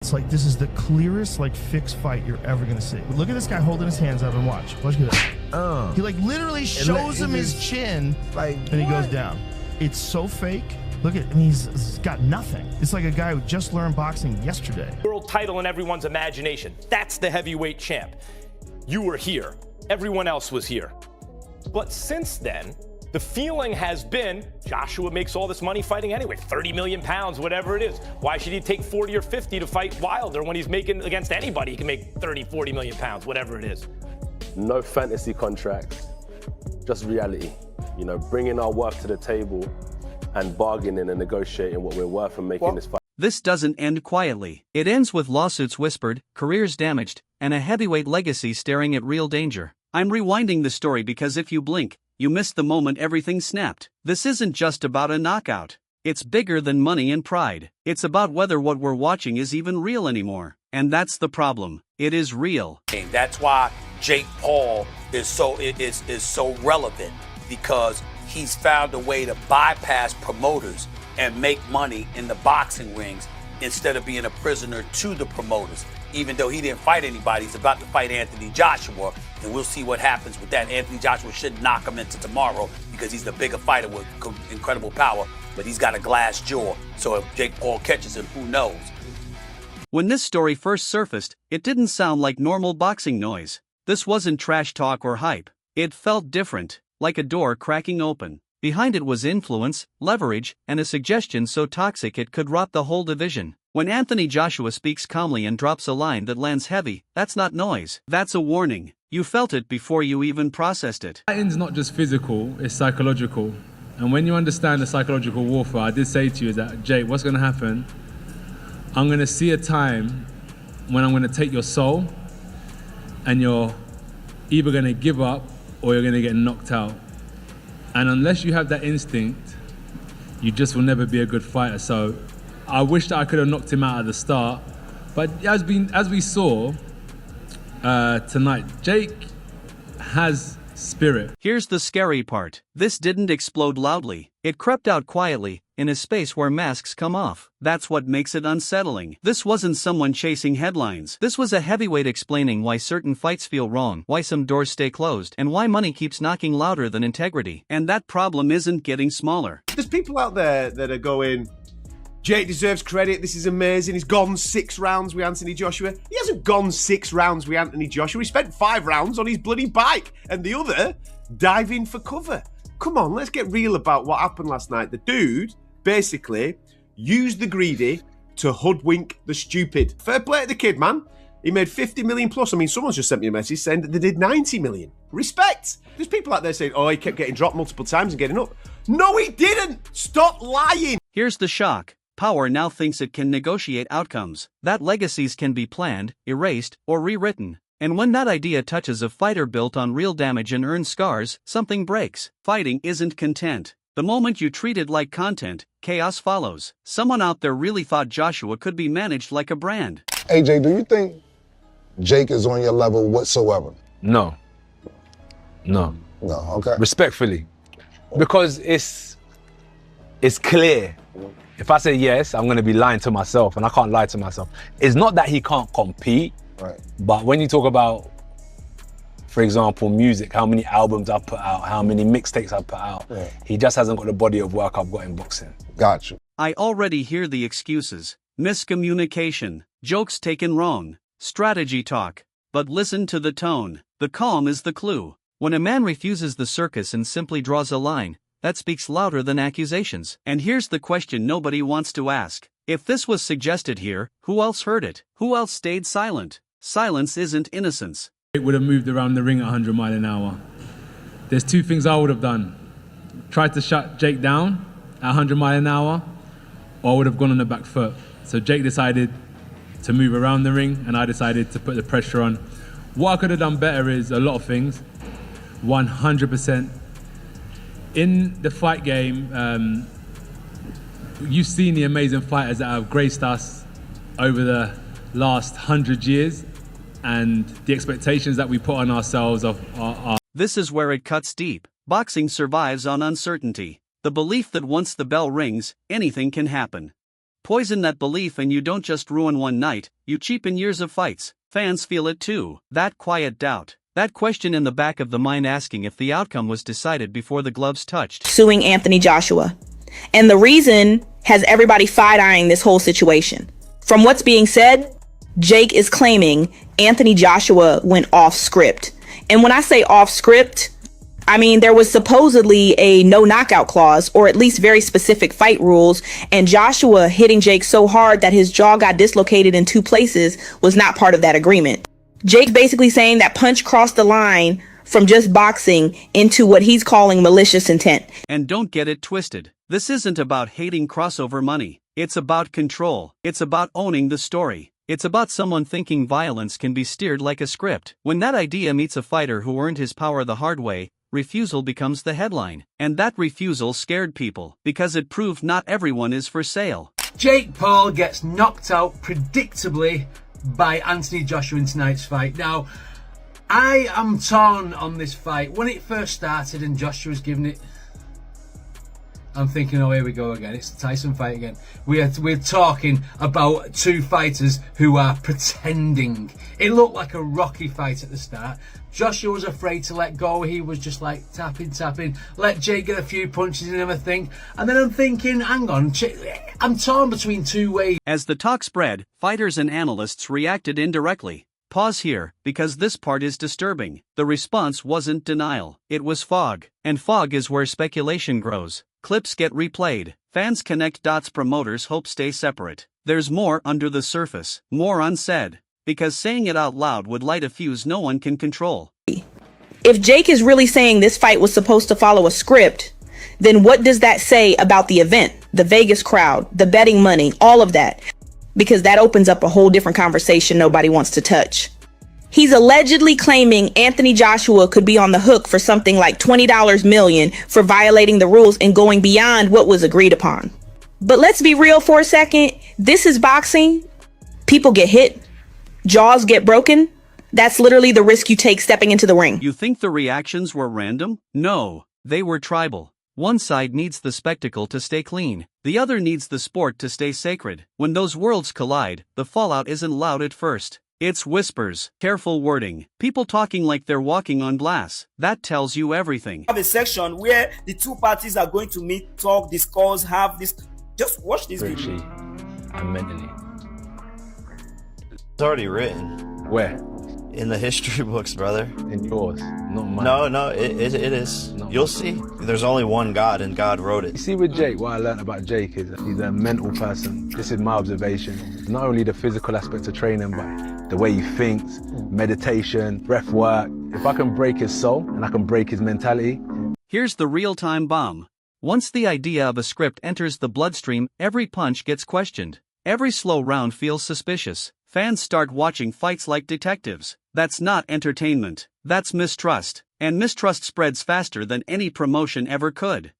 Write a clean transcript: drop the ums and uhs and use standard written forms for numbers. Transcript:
It's like this is the clearest like fixed fight you're ever gonna see. But look at this guy holding his hands up and watch. Look at that. He like literally shows him his chin, like, and he goes down. It's so fake. Look at, I mean, he's got nothing. It's like a guy who just learned boxing yesterday. World title in everyone's imagination. That's the heavyweight champ. You were here. Everyone else was here. But since then, the feeling has been Joshua makes all this money fighting anyway, 30 million pounds, whatever it is. Why should he take 40 or 50 to fight Wilder when he's making against anybody? He can make 30, 40 million pounds, whatever it is. No fantasy contracts, just reality. You know, bringing our work to the table and bargaining and negotiating what we're worth and making this fight. This doesn't end quietly. It ends with lawsuits whispered, careers damaged, and a heavyweight legacy staring at real danger. I'm rewinding the story because if you blink, you missed the moment everything snapped. This isn't just about a knockout. It's bigger than money and pride. It's about whether what we're watching is even real anymore. And that's the problem. It is real. That's why Jake Paul is so relevant, because he's found a way to bypass promoters and make money in the boxing rings instead of being a prisoner to the promoters. Even though he didn't fight anybody, he's about to fight Anthony Joshua, and we'll see what happens with that. Anthony Joshua should knock him into tomorrow because he's the bigger fighter with incredible power, but he's got a glass jaw. So if Jake Paul catches him, who knows? When this story first surfaced, it didn't sound like normal boxing noise. This wasn't trash talk or hype. It felt different, like a door cracking open. Behind it was influence, leverage, and a suggestion so toxic it could rot the whole division. When Anthony Joshua speaks calmly and drops a line that lands heavy, that's not noise. That's a warning. You felt it before you even processed it. Fighting's not just physical, it's psychological. And when you understand the psychological warfare, I did say to you that, Jake, what's going to happen? I'm going to see a time when I'm going to take your soul and you're either going to give up or you're going to get knocked out. And unless you have that instinct, you just will never be a good fighter. So I wish that I could have knocked him out at the start. But as we saw tonight, Jake has spirit. Here's the scary part. This didn't explode loudly. It crept out quietly, in a space where masks come off. That's what makes it unsettling. This wasn't someone chasing headlines. This was a heavyweight explaining why certain fights feel wrong, why some doors stay closed, and why money keeps knocking louder than integrity. And that problem isn't getting smaller. There's people out there that are going, Jake deserves credit, this is amazing, he's gone 6 rounds with Anthony Joshua. He hasn't gone 6 rounds with Anthony Joshua, he spent 5 rounds on his bloody bike, and the other diving for cover. Come on, let's get real about what happened last night. The dude basically used the greedy to hoodwink the stupid. Fair play to the kid, man. He made 50 million plus. I mean, someone's just sent me a message saying that they did 90 million. Respect. There's people out there saying, oh, he kept getting dropped multiple times and getting up. No, he didn't. Stop lying. Here's the shock. Power now thinks it can negotiate outcomes, that legacies can be planned, erased, or rewritten. And when that idea touches a fighter built on real damage and earned scars, something breaks. Fighting isn't content. The moment you treat it like content, chaos follows. Someone out there really thought Joshua could be managed like a brand. AJ, do you think Jake is on your level whatsoever? No. No, okay. Respectfully. Because it's clear. If I say yes, I'm going to be lying to myself, and I can't lie to myself. It's not that he can't compete, right? But when you talk about, for example, music, how many albums I've put out, how many mixtapes I've put out, yeah. He just hasn't got the body of work I've got in boxing. Got you. I already hear the excuses. Miscommunication, jokes taken wrong, strategy talk. But listen to the tone. The calm is the clue. When a man refuses the circus and simply draws a line, that speaks louder than accusations. And here's the question nobody wants to ask. If this was suggested here, who else heard it? Who else stayed silent? Silence isn't innocence. It would have moved around the ring at 100 miles an hour. There's 2 things I would have done. Tried to shut Jake down at 100 miles an hour, or I would have gone on the back foot. So Jake decided to move around the ring, and I decided to put the pressure on. What I could have done better is a lot of things. 100%. In the fight game, you've seen the amazing fighters that have graced us over the last 100 years, and the expectations that we put on ourselves are. This is where it cuts deep. Boxing survives on uncertainty. The belief that once the bell rings, anything can happen. Poison that belief and you don't just ruin one night, you cheapen years of fights. Fans feel it too. That quiet doubt. That question in the back of the mind asking if the outcome was decided before the gloves touched. Suing Anthony Joshua. And the reason has everybody side-eyeing this whole situation. From what's being said, Jake is claiming Anthony Joshua went off script. And when I say off script, I mean, there was supposedly a no knockout clause, or at least very specific fight rules, and Joshua hitting Jake so hard that his jaw got dislocated in 2 places was not part of that agreement. Jake basically saying that punch crossed the line from just boxing into what he's calling malicious intent. And don't get it twisted. This isn't about hating crossover money. It's about control. It's about owning the story. It's about someone thinking violence can be steered like a script. When that idea meets a fighter who earned his power the hard way, refusal becomes the headline. And that refusal scared people, because it proved not everyone is for sale. Jake Paul gets knocked out predictably by Anthony Joshua in tonight's fight. Now, I am torn on this fight. When it first started and Joshua was giving it, I'm thinking, oh, here we go again. It's the Tyson fight again. We're talking about 2 fighters who are pretending. It looked like a Rocky fight at the start. Joshua was afraid to let go. He was just like tapping. Let Jake get a few punches and everything. And then I'm thinking, hang on, I'm torn between 2 ways. As the talk spread, fighters and analysts reacted indirectly. Pause here, because this part is disturbing. The response wasn't denial. It was fog. And fog is where speculation grows. Clips get replayed. Fans connect dots. Promoters hope stay separate. There's more under the surface. More unsaid. Because saying it out loud would light a fuse no one can control. If Jake is really saying this fight was supposed to follow a script, then what does that say about the event, the Vegas crowd, the betting money, all of that? Because that opens up a whole different conversation nobody wants to touch. He's allegedly claiming Anthony Joshua could be on the hook for something like $20 million for violating the rules and going beyond what was agreed upon. But let's be real for a second. This is boxing. People get hit. Jaws get broken. That's literally the risk you take stepping into the ring. You think the reactions were random? No, they were tribal. One side needs the spectacle to stay clean. The other needs the sport to stay sacred. When those worlds collide, the fallout isn't loud at first. It's whispers, careful wording, people talking like they're walking on glass. That tells you everything. Have a section where the 2 parties are going to meet, talk, discuss, have this. Just watch this video. And mentally. It's already written. Where? In the history books, brother. In yours, not mine. No, it is. You'll see. There's only one God, and God wrote it. You see with Jake, what I learned about Jake is that he's a mental person. This is my observation. Not only the physical aspects of training, but the way he thinks, meditation, breath work. If I can break his soul and I can break his mentality. Here's the real-time bomb. Once the idea of a script enters the bloodstream, every punch gets questioned. Every slow round feels suspicious. Fans start watching fights like detectives. That's not entertainment. That's mistrust. And mistrust spreads faster than any promotion ever could.